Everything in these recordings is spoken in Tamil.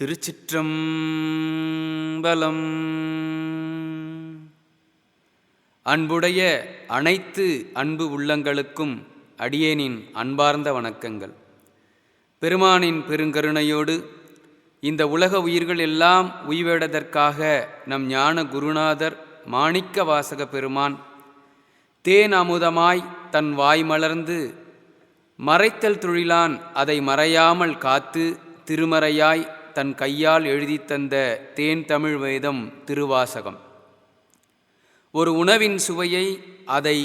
திருச்சிற்றம்பலம். அன்புடைய அனைத்து அன்பு உள்ளங்களுக்கும் அடியேனின் அன்பார்ந்த வணக்கங்கள். பெருமானின் பெருங்கருணையோடு இந்த உலக உயிர்கள் எல்லாம் உய்வேடதற்காக நம் ஞான குருநாதர் மாணிக்க வாசக பெருமான் தேன் அமுதமாய் தன் வாய் மலர்ந்து மறைத்தல் தொழிலான் அதை மறையாமல் காத்து திருமறையாய் தன் கையால் எழுதி தந்த தேன் தமிழ் வேதம் திருவாசகம். ஒரு உணவின் சுவையை அதை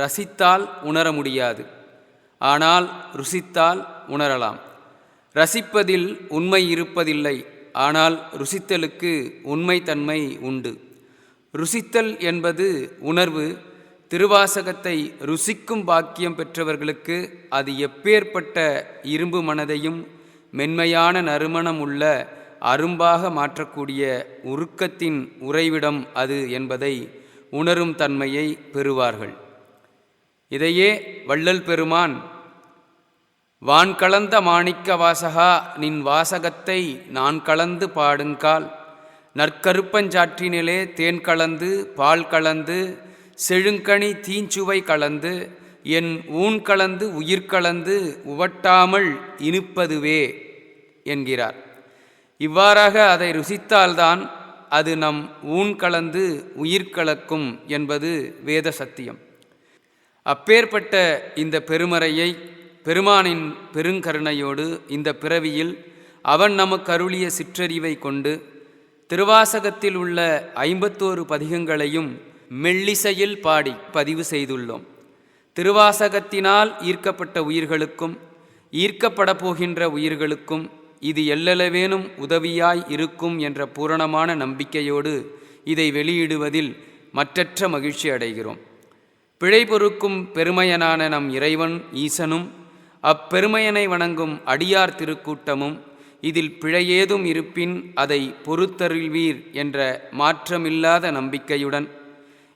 ரசித்தால் உணர முடியாது, ஆனால் ருசித்தால் உணரலாம். ரசிப்பதில் உண்மை இருப்பதில்லை, ஆனால் ருசித்தலுக்கு உண்மைத்தன்மை உண்டு. ருசித்தல் என்பது உணர்வு. திருவாசகத்தை ருசிக்கும் பாக்கியம் பெற்றவர்களுக்கு அது எப்பேற்பட்ட இரும்பு மனதையும் மென்மையான நறுமணம் உள்ள அரும்பாக மாற்றக்கூடிய உருக்கத்தின் உறைவிடம் அது என்பதை உணரும் தன்மையை பெறுவார்கள். இதையே வள்ளல் பெருமான் வான் கலந்த மாணிக்க வாசகா நின் வாசகத்தை நான் கலந்து பாடுங்கால் நற்கருப்பஞ்சாற்றினிலே தேன் கலந்து பால் கலந்து செழுங்கனி தீஞ்சுவை கலந்து என் ஊன் கலந்து உயிர் கலந்து உவட்டாமல் இனிப்பதுவே என்கிறார். இவ்வாறாக அதை ருசித்தால்தான் அது நம் ஊன் கலந்து உயிர் கலக்கும் என்பது வேத சத்தியம். அப்பேற்பட்ட இந்த பெருமறையை பெருமானின் பெருங்கருணையோடு இந்த பிறவியில் அவன் நமக்கு அருளிய சிற்றறிவை கொண்டு திருவாசகத்தில் உள்ள 51 பதிகங்களையும் மெல்லிசையில் பாடி பதிவு செய்துள்ளோம். திருவாசகத்தினால் ஈர்க்கப்பட்ட உயிர்களுக்கும் ஈர்க்கப்பட போகின்ற உயிர்களுக்கும் இது எல்லளவேனும் உதவியாய் இருக்கும் என்ற பூரணமான நம்பிக்கையோடு இதை வெளியிடுவதில் மற்றற்ற மகிழ்ச்சி அடைகிறோம். பிழை பொறுக்கும் பெருமையனான நம் இறைவன் ஈசனும் அப்பெருமையனை வணங்கும் அடியார் திருக்கூட்டமும் இதில் பிழையேதும் இருப்பின் அதை பொறுத்தருள்வீர் என்ற மாற்றமில்லாத நம்பிக்கையுடன்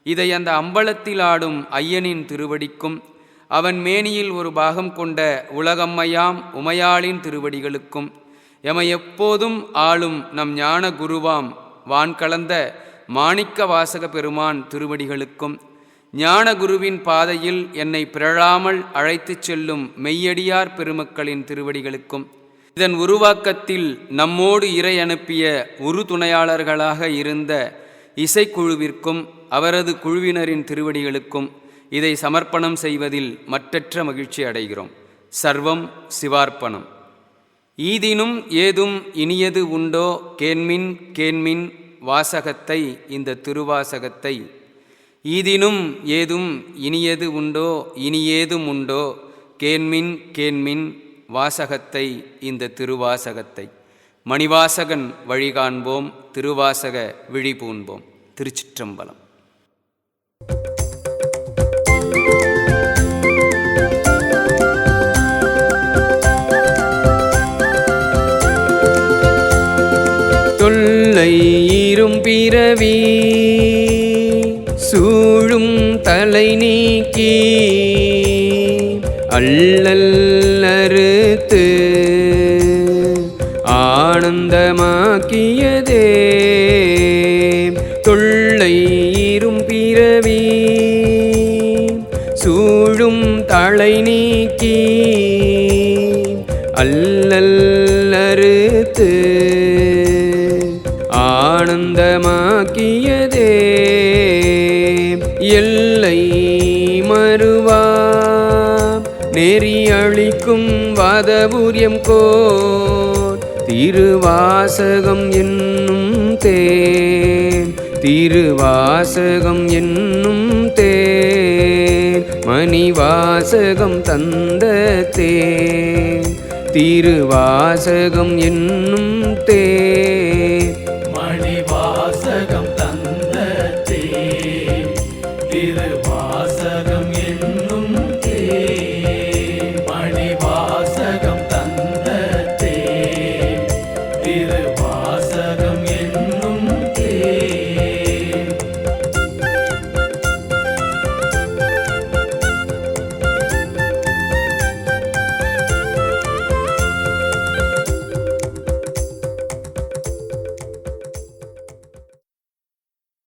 இதை அந்த அம்பலத்தில் ஆடும் ஐயனின் திருவடிக்கும் அவன் மேனியில் ஒரு பாகம் கொண்ட உலகம்மையாம் உமையாளின் திருவடிகளுக்கும் எமை எப்போதும் ஆளும் நம் ஞான குருவாம் வான் கலந்த மாணிக்க வாசக பெருமான் திருவடிகளுக்கும் ஞான குருவின் பாதையில் என்னை பிறழாமல் அழைத்துச் செல்லும் மெய்யடியார் பெருமக்களின் திருவடிகளுக்கும் இதன் உருவாக்கத்தில் நம்மோடு இறை அனுப்பிய உறுதுணையாளர்களாக இருந்த இசைக்குழுவிற்கும் அவரது குழுவினரின் திருவடிகளுக்கும் இதை சமர்ப்பணம் செய்வதில் மற்றற்ற மகிழ்ச்சி அடைகிறோம். சர்வம் சிவார்ப்பணம். ஈதினும் ஏதும் இனியது உண்டோ கேண்மின் கேண்மின் வாசகத்தை இந்த திருவாசகத்தை ஈதினும் ஏதும் இனியது உண்டோ இனியேதும் உண்டோ கேண்மின் கேண்மின் வாசகத்தை இந்த திருவாசகத்தை மணிவாசகன் வழிகாண்போம், திருவாசக விழி பூண்போம். திருச்சிற்றம்பலம். தொல்லை ஈரும் பிறவி சூழும் தலை நீக்கி அல்லல் அறுத்து ஆனந்தமாக்கியதே தொல்லை ஈரும் பிறவி சூழும் தலை நீக்கி அல்லல் அறுத்து ஆனந்தமாக்கியதே எல்லை மறுவா நெறி அளிக்கும் வாதபூரியம் கோர் திருவாசகம் என்னும் தேன் திருவாசகம் என்னும் தேன் மணிவாசகம் தந்த தேன் திருவாசகம் என்னும் தேன் மணிவாசகம் தந்த தேன் திருவாசகம் என்னும் தேன் மணிவாசகம் தந்த தேன் திருவாசகம்